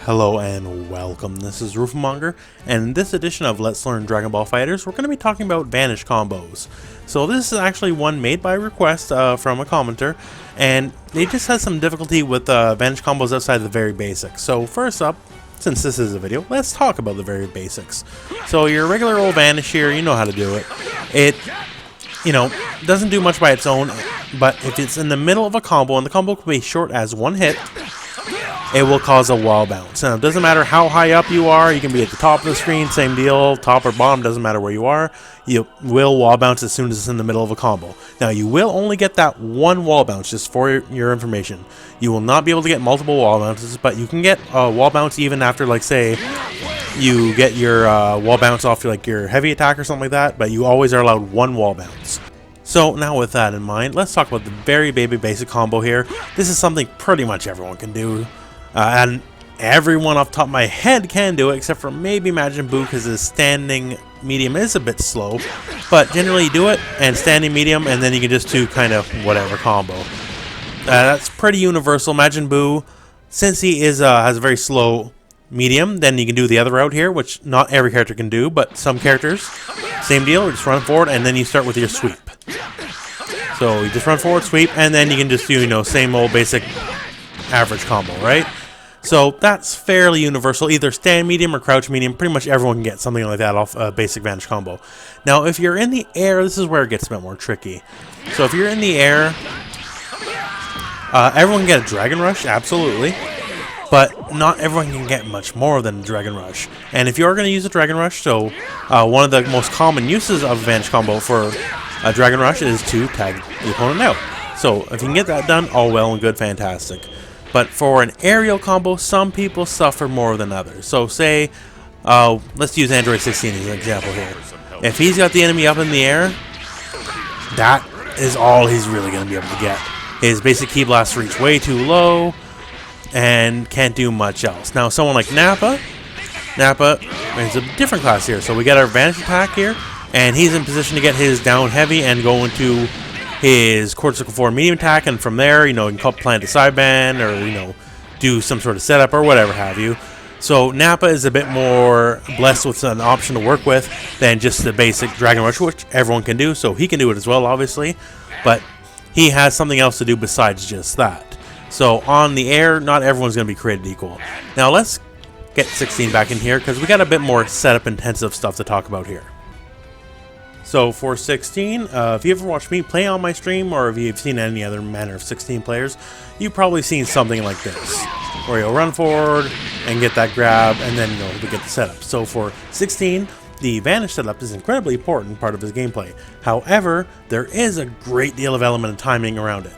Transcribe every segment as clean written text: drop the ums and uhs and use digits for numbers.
Hello and welcome, this is Rooflemonger, and in this edition of Let's Learn Dragon Ball FighterZ, we're going to be talking about Vanish combos. So this is actually one made by request from a commenter, and they just had some difficulty with Vanish combos outside of the very basics. So first up, since this is a video, let's talk about the very basics. So your regular old Vanish here, you know how to do it. It, doesn't do much by its own, but if it's in the middle of a combo, and the combo can be short as one hit, it will cause a wall bounce. Now, it doesn't matter how high up you are. You can be at the top of the screen, same deal, top or bottom, doesn't matter where you are. You will wall bounce as soon as it's in the middle of a combo. Now, you will only get that one wall bounce, just for your information. You will not be able to get multiple wall bounces, but you can get a wall bounce even after, like, say, you get your wall bounce off like your heavy attack or something like that, but you always are allowed one wall bounce. So now with that in mind, let's talk about the very basic combo here. This is something pretty much everyone can do. And everyone off the top of my head can do it, except for maybe Majin Buu, because his standing medium is a bit slow. But generally you do it, and standing medium, and then you can just do kind of whatever combo. That's pretty universal. Majin Buu, since he is has a very slow medium, then you can do the other route here, which not every character can do, but some characters, same deal, just run forward, and then you start with your sweep. So you just run forward, sweep, and then you can just do, same old basic average combo, right? So that's fairly universal. Either stand medium or crouch medium. Pretty much everyone can get something like that off a basic Vanish combo. Now, if you're in the air, this is where it gets a bit more tricky. So if you're in the air, everyone can get a Dragon Rush, absolutely. But not everyone can get much more than a Dragon Rush. And if you are going to use a Dragon Rush, so one of the most common uses of a Vanish combo for a Dragon Rush is to tag the opponent out. So if you can get that done, all well and good, fantastic. But for an aerial combo, some people suffer more than others. So say, let's use Android 16 as an example here. If he's got the enemy up in the air, that is all he's really going to be able to get. His basic Ki Blast reach way too low, and can't do much else. Now someone like Nappa is a different class here. So we got our Vanish attack here, and he's in position to get his down heavy and go into his quarter circle forward medium attack, and from there, you can plant a sideband or, do some sort of setup or whatever have you. So Nappa is a bit more blessed with an option to work with than just the basic Dragon Rush, which everyone can do, so he can do it as well, obviously, but he has something else to do besides just that. So on the air, not everyone's going to be created equal. Now let's get 16 back in here, because we got a bit more setup intensive stuff to talk about here. So for 16, if you ever watched me play on my stream, or if you've seen any other manner of 16 players, you've probably seen something like this, where you'll run forward and get that grab, and then you'll get the setup. So for 16, the Vanish setup is an incredibly important part of his gameplay. However, there is a great deal of element of timing around it,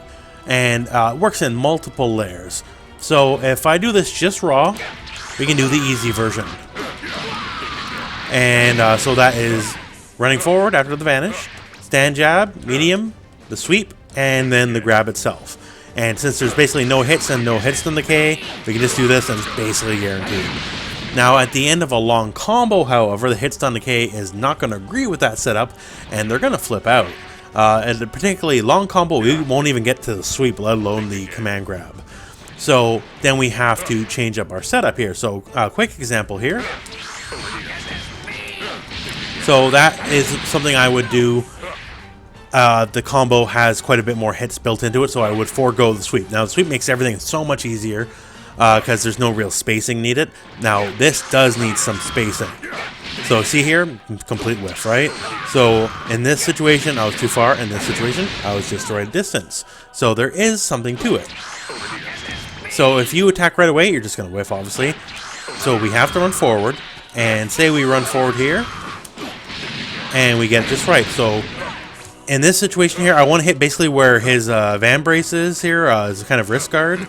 and it works in multiple layers. So if I do this just raw, we can do the easy version. And so that is running forward after the Vanish, stand jab, medium, the sweep, and then the grab itself. And since there's basically no hits and no hits in the K, we can just do this and it's basically guaranteed. Now at the end of a long combo, however, the hits on the K is not going to agree with that setup, and they're going to flip out. And a particularly long combo, we won't even get to the sweep, let alone the command grab. So then we have to change up our setup here. So a quick example here. So that is something I would do. The combo has quite a bit more hits built into it, so I would forego the sweep. Now the sweep makes everything so much easier because there's no real spacing needed. Now this does need some spacing. So see here, complete whiff, right? So in this situation, I was too far. In this situation, I was just the right distance. So there is something to it. So if you attack right away, you're just going to whiff, obviously. So we have to run forward, and say we run forward here, and we get it just right. So in this situation here, I want to hit basically where his Van Brace is here, as a kind of wrist guard.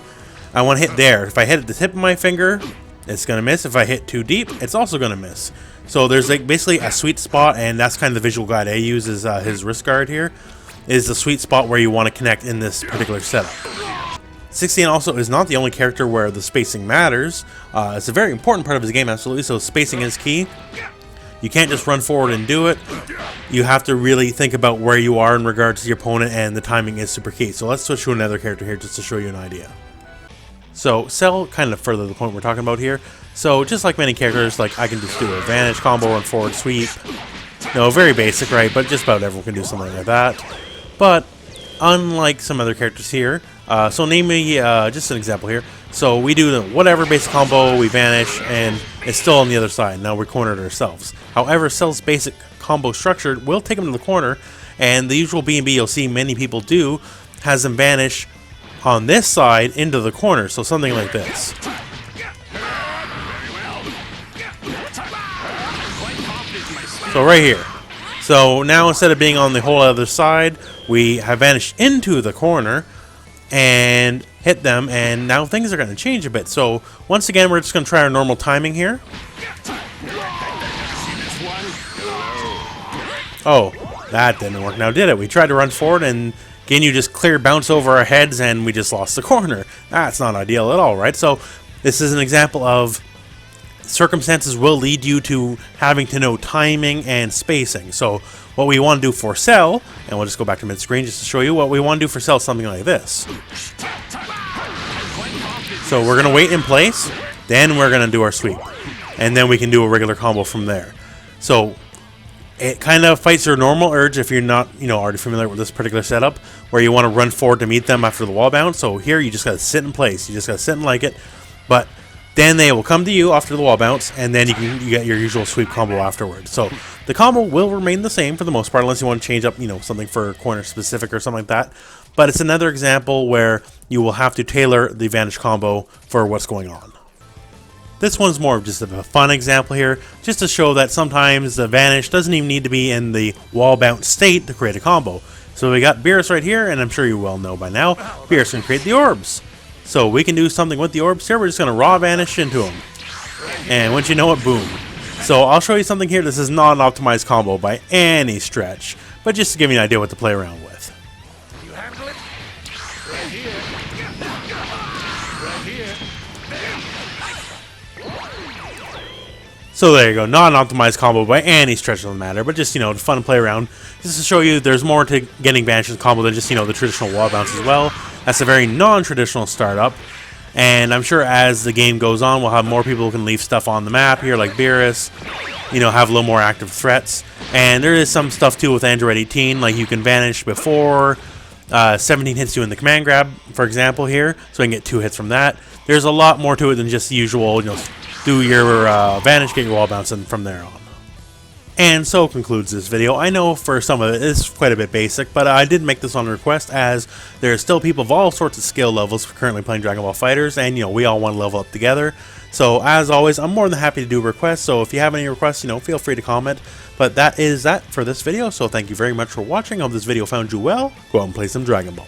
I want to hit there. If I hit at the tip of my finger, it's going to miss. If I hit too deep, it's also going to miss. So there's like basically a sweet spot, and that's kind of the visual guide I use is his wrist guard here, is the sweet spot where you want to connect in this particular setup. 16 also is not the only character where the spacing matters. It's a very important part of his game, absolutely, so spacing is key. You can't just run forward and do it. You have to really think about where you are in regards to your opponent, and the timing is super key. So let's switch to another character here just to show you an idea. So Cell kind of further the point we're talking about here. So just like many characters, like I can just do a Vanish combo and forward sweep. No, very basic, right? But just about everyone can do something like that. But unlike some other characters here, so name me just an example here. So we do the whatever basic combo, we vanish, and it's still on the other side. Now we're cornered ourselves. However, Cell's basic combo structure will take him to the corner, and the usual B&B you'll see many people do has them vanish on this side into the corner. So something like this. So right here. So now instead of being on the whole other side, we have vanished into the corner and hit them, and now things are going to change a bit. So once again, we're just going to try our normal timing here. Oh, that didn't work now, did it? We tried to run forward, and again, you just clear bounce over our heads, and we just lost the corner. That's not ideal at all, right? So this is an example of circumstances will lead you to having to know timing and spacing. So what we want to do for Cell, and we'll just go back to mid-screen just to show you what we want to do for Cell, something like this. So we're going to wait in place, then we're going to do our sweep, and then we can do a regular combo from there. So it kind of fights your normal urge if you're not, already familiar with this particular setup, where you want to run forward to meet them after the wall bounce. So here you just got to sit in place. You just got to sit and like it, but then they will come to you after the wall bounce, and then you get your usual sweep combo afterwards. So the combo will remain the same for the most part, unless you want to change up, something for corner specific or something like that. But it's another example where you will have to tailor the Vanish combo for what's going on. This one's more of just a fun example here, just to show that sometimes the Vanish doesn't even need to be in the wall bounce state to create a combo. So we got Beerus right here, and I'm sure you well know by now, Beerus can create the orbs. So we can do something with the orbs here. We're just going to raw vanish into them. And once you know it, boom. So I'll show you something here. This is not an optimized combo by any stretch, but just to give you an idea what to play around with. You handle it? Right here. Right here. So there you go. Not an optimized combo by any stretch of the matter, but just, to fun play around. Just to show you there's more to getting Vanish's combo than just, the traditional wall bounce as well. That's a very non-traditional startup, and I'm sure as the game goes on, we'll have more people who can leave stuff on the map here, like Beerus, have a little more active threats. And there is some stuff too with Android 18, like you can vanish before 17 hits you in the command grab, for example here, so I can get 2 hits from that. There's a lot more to it than just the usual, do your vanish, get your wall bounce, and from there on. And so concludes this video. I know for some of it it's quite a bit basic, but I did make this on request as there are still people of all sorts of skill levels currently playing Dragon Ball FighterZ, and we all want to level up together. So as always, I'm more than happy to do requests, so if you have any requests, feel free to comment. But that is that for this video, so thank you very much for watching. I hope this video found you well. Go out and play some Dragon Ball.